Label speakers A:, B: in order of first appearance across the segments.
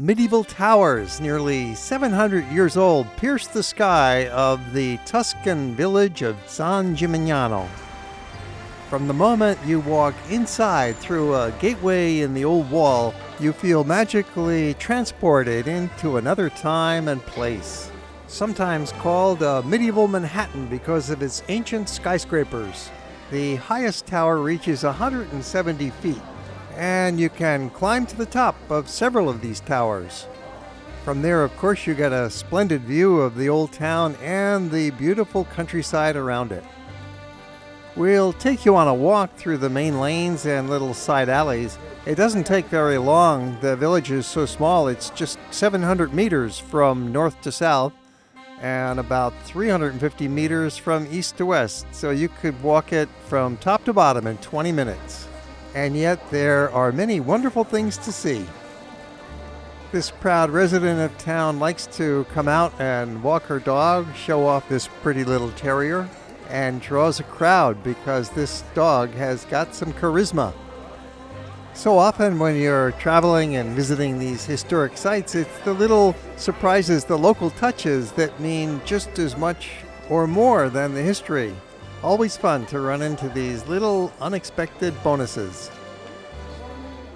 A: Medieval towers, nearly 700 years old, pierce the sky of the Tuscan village of San Gimignano. From the moment you walk inside through a gateway in the old wall, you feel magically transported into another time and place. Sometimes called medieval Manhattan because of its ancient skyscrapers. The highest tower reaches 170 feet, and you can climb to the top of several of these towers. From there, of course, you get a splendid view of the old town and the beautiful countryside around it. We'll take you on a walk through the main lanes and little side alleys. It doesn't take very long. The village is so small, it's just 700 meters from north to south and about 350 meters from east to west. So you could walk it from top to bottom in 20 minutes. And yet there are many wonderful things to see. This proud resident of town likes to come out and walk her dog, show off this pretty little terrier, and draws a crowd because this dog has got some charisma. So often when you're traveling and visiting these historic sites, it's the little surprises, the local touches that mean just as much or more than the history. Always fun to run into these little unexpected bonuses.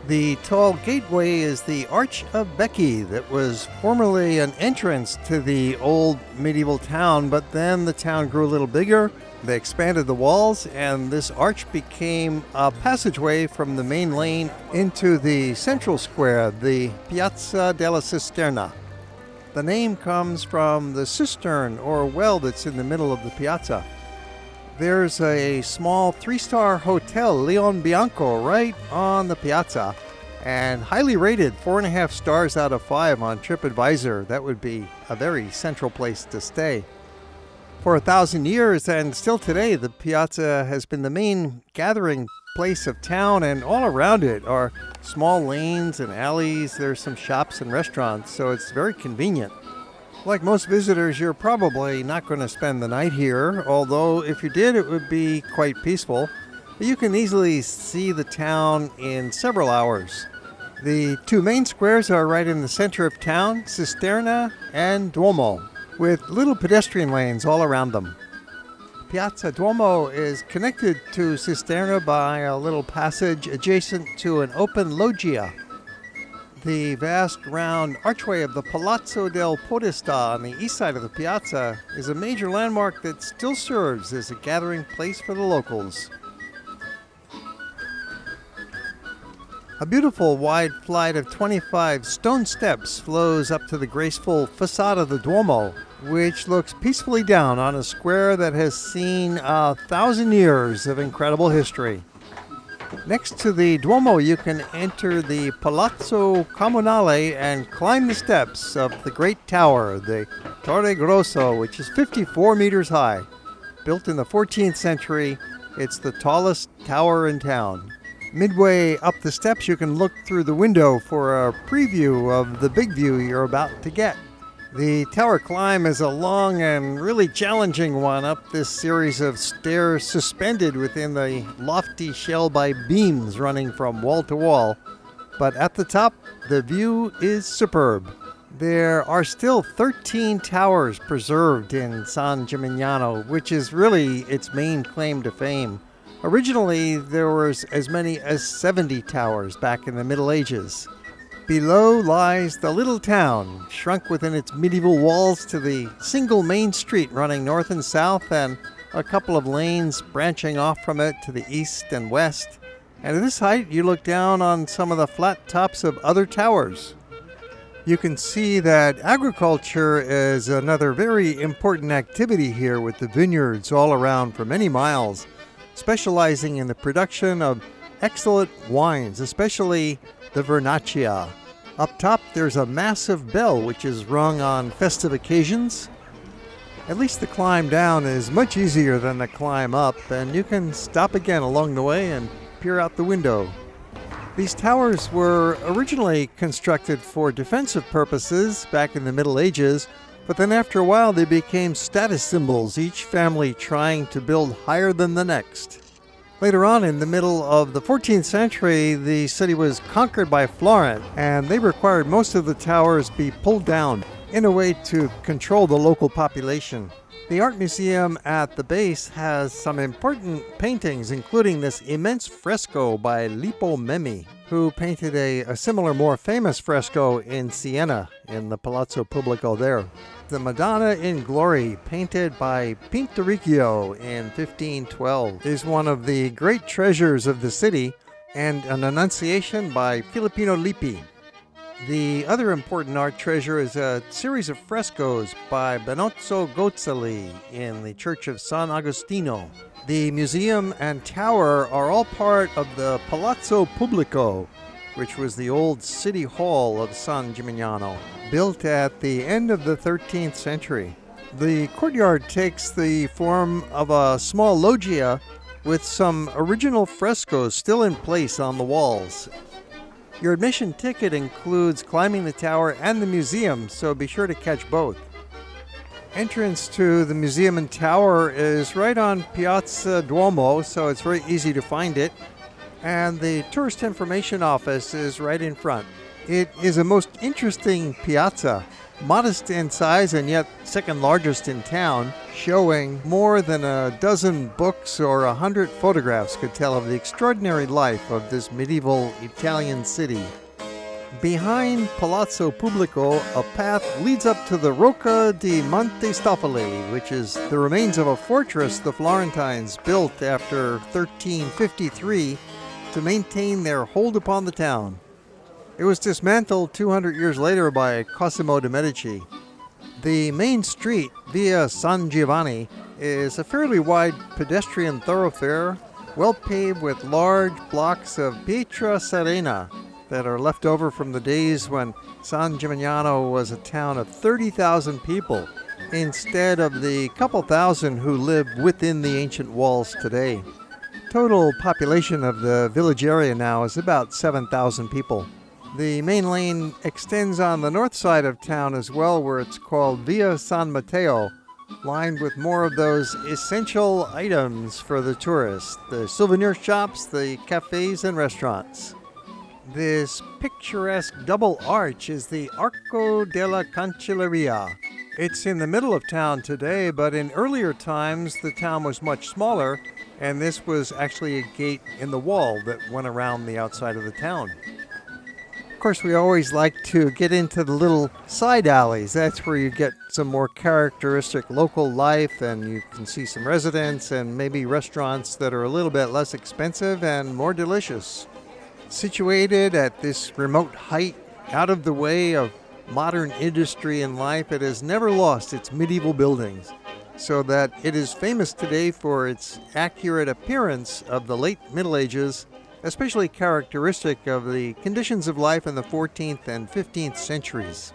A: The tall gateway is the Arch of Becci that was formerly an entrance to the old medieval town, but then the town grew a little bigger. They expanded the walls, and this arch became a passageway from the main lane into the central square, the Piazza della Cisterna. The name comes from the cistern or well that's in the middle of the piazza. There's a small 3-star hotel, Leon Bianco, right on the piazza, and highly rated, 4.5 stars out of 5 on TripAdvisor. That would be a very central place to stay. For 1,000 years, and still today, the piazza has been the main gathering place of town, and all around it are small lanes and alleys. There's some shops and restaurants, so it's very convenient. Like most visitors, you're probably not going to spend the night here, although if you did, it would be quite peaceful. But you can easily see the town in several hours. The two main squares are right in the center of town, Cisterna and Duomo, with little pedestrian lanes all around them. Piazza Duomo is connected to Cisterna by a little passage adjacent to an open loggia. The vast round archway of the Palazzo del Podesta on the east side of the piazza is a major landmark that still serves as a gathering place for the locals. A beautiful wide flight of 25 stone steps flows up to the graceful facade of the Duomo, which looks peacefully down on a square that has seen 1,000 years of incredible history. Next to the Duomo, you can enter the Palazzo Comunale and climb the steps of the great tower, the Torre Grosso, which is 54 meters high. Built in the 14th century, it's the tallest tower in town. Midway up the steps, you can look through the window for a preview of the big view you're about to get. The tower climb is a long and really challenging one up this series of stairs suspended within the lofty shell by beams running from wall to wall. But at the top, the view is superb. There are still 13 towers preserved in San Gimignano, which is really its main claim to fame. Originally, there was as many as 70 towers back in the Middle Ages. Below lies the little town, shrunk within its medieval walls to the single main street running north and south and a couple of lanes branching off from it to the east and west. And at this height, you look down on some of the flat tops of other towers. You can see that agriculture is another very important activity here, with the vineyards all around for many miles, specializing in the production of excellent wines, especially the Vernaccia. Up top, there's a massive bell which is rung on festive occasions. At least the climb down is much easier than the climb up, and you can stop again along the way and peer out the window. These towers were originally constructed for defensive purposes back in the Middle Ages, but then after a while they became status symbols, each family trying to build higher than the next. Later on, in the middle of the 14th century, the city was conquered by Florence, and they required most of the towers be pulled down in a way to control the local population. The art museum at the base has some important paintings, including this immense fresco by Lippo Memmi, who painted a similar, more famous fresco in Siena, in the Palazzo Pubblico there. The Madonna in Glory, painted by Pinturicchio in 1512, is one of the great treasures of the city, and an Annunciation by Filippino Lippi. The other important art treasure is a series of frescoes by Benozzo Gozzoli in the Church of San Agostino. The museum and tower are all part of the Palazzo Pubblico, which was the old city hall of San Gimignano, built at the end of the 13th century. The courtyard takes the form of a small loggia with some original frescoes still in place on the walls. Your admission ticket includes climbing the tower and the museum, so be sure to catch both. Entrance to the museum and tower is right on Piazza Duomo, so it's very easy to find it. And the tourist information office is right in front. It is a most interesting piazza, modest in size and yet second largest in town, showing more than a dozen books or 100 photographs could tell of the extraordinary life of this medieval Italian city. Behind Palazzo Pubblico, a path leads up to the Rocca di Monte Stofoli, which is the remains of a fortress the Florentines built after 1353 to maintain their hold upon the town. It was dismantled 200 years later by Cosimo de' Medici. The main street, Via San Giovanni, is a fairly wide pedestrian thoroughfare, well paved with large blocks of pietra serena that are left over from the days when San Gimignano was a town of 30,000 people, instead of the couple thousand who live within the ancient walls today. Total population of the village area now is about 7,000 people. The main lane extends on the north side of town as well, where it's called Via San Matteo, lined with more of those essential items for the tourist, the souvenir shops, the cafes and restaurants. This picturesque double arch is the Arco della Cancelleria. It's in the middle of town today, but in earlier times the town was much smaller, and this was actually a gate in the wall that went around the outside of the town. Of course, we always like to get into the little side alleys. That's where you get some more characteristic local life, and you can see some residents and maybe restaurants that are a little bit less expensive and more delicious. Situated at this remote height, out of the way of modern industry and life, it has never lost its medieval buildings, so that it is famous today for its accurate appearance of the late Middle Ages, especially characteristic of the conditions of life in the 14th and 15th centuries.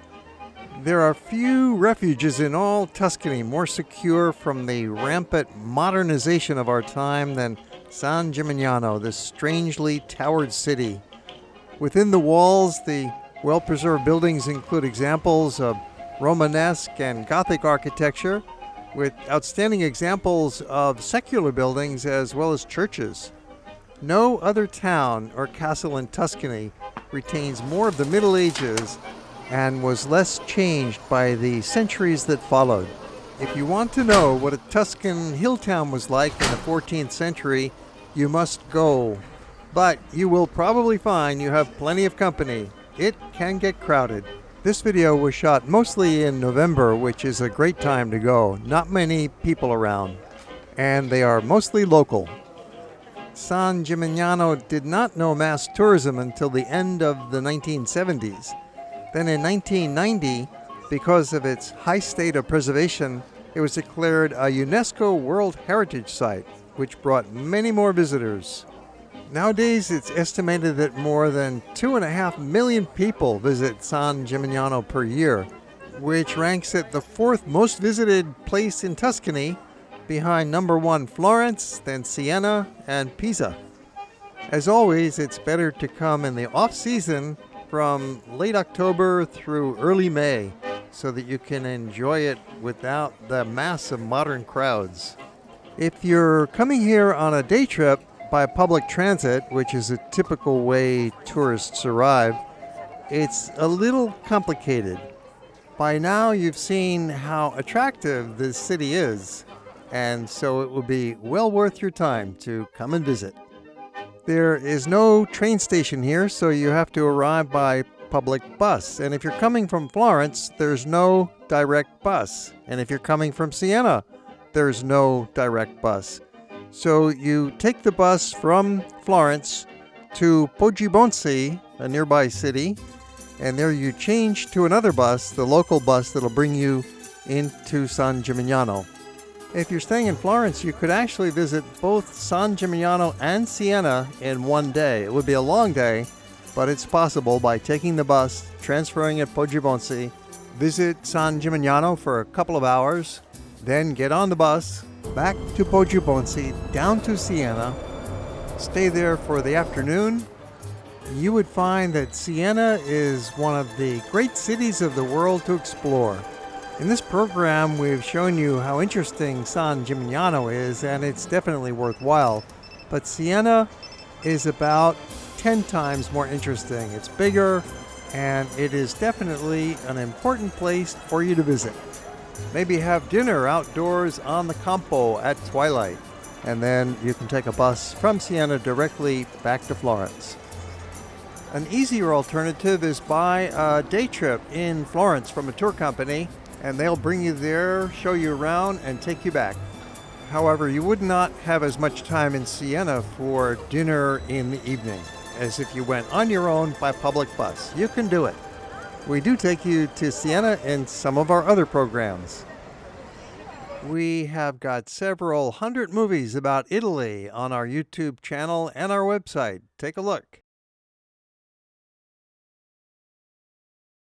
A: There are few refuges in all Tuscany more secure from the rampant modernization of our time than San Gimignano, this strangely towered city. Within the walls, the well-preserved buildings include examples of Romanesque and Gothic architecture, with outstanding examples of secular buildings as well as churches. No other town or castle in Tuscany retains more of the Middle Ages and was less changed by the centuries that followed. If you want to know what a Tuscan hill town was like in the 14th century, you must go. But you will probably find you have plenty of company. It can get crowded. This video was shot mostly in November, which is a great time to go. Not many people around, and they are mostly local. San Gimignano did not know mass tourism until the end of the 1970s. Then in 1990, because of its high state of preservation, it was declared a UNESCO World Heritage Site, which brought many more visitors. Nowadays, it's estimated that more than 2.5 million people visit San Gimignano per year, which ranks it the fourth most visited place in Tuscany, behind number 1 Florence, then Siena, and Pisa. As always, it's better to come in the off-season from late October through early May, so that you can enjoy it without the mass of modern crowds. If you're coming here on a day trip, by public transit, which is a typical way tourists arrive, it's a little complicated. By now, you've seen how attractive this city is, and so it will be well worth your time to come and visit. There is no train station here, so you have to arrive by public bus. And if you're coming from Florence, there's no direct bus. And if you're coming from Siena, there's no direct bus. So you take the bus from Florence to Poggibonsi, a nearby city, and there you change to another bus, the local bus that'll bring you into San Gimignano. If you're staying in Florence, you could actually visit both San Gimignano and Siena in one day. It would be a long day, but it's possible by taking the bus, transferring at Poggibonsi, visit San Gimignano for a couple of hours, then get on the bus, back to Poggibonsi, down to Siena, stay there for the afternoon. You would find that Siena is one of the great cities of the world to explore. In this program, we've shown you how interesting San Gimignano is, and it's definitely worthwhile. But Siena is about 10 times more interesting. It's bigger, and it is definitely an important place for you to visit. Maybe have dinner outdoors on the Campo at twilight, and then you can take a bus from Siena directly back to Florence. An easier alternative is buy a day trip in Florence from a tour company, and they'll bring you there, show you around, and take you back. However, you would not have as much time in Siena for dinner in the evening as if you went on your own by public bus. You can do it. We do take you to Siena in some of our other programs. We have got several hundred movies about Italy on our YouTube channel and our website. Take a look.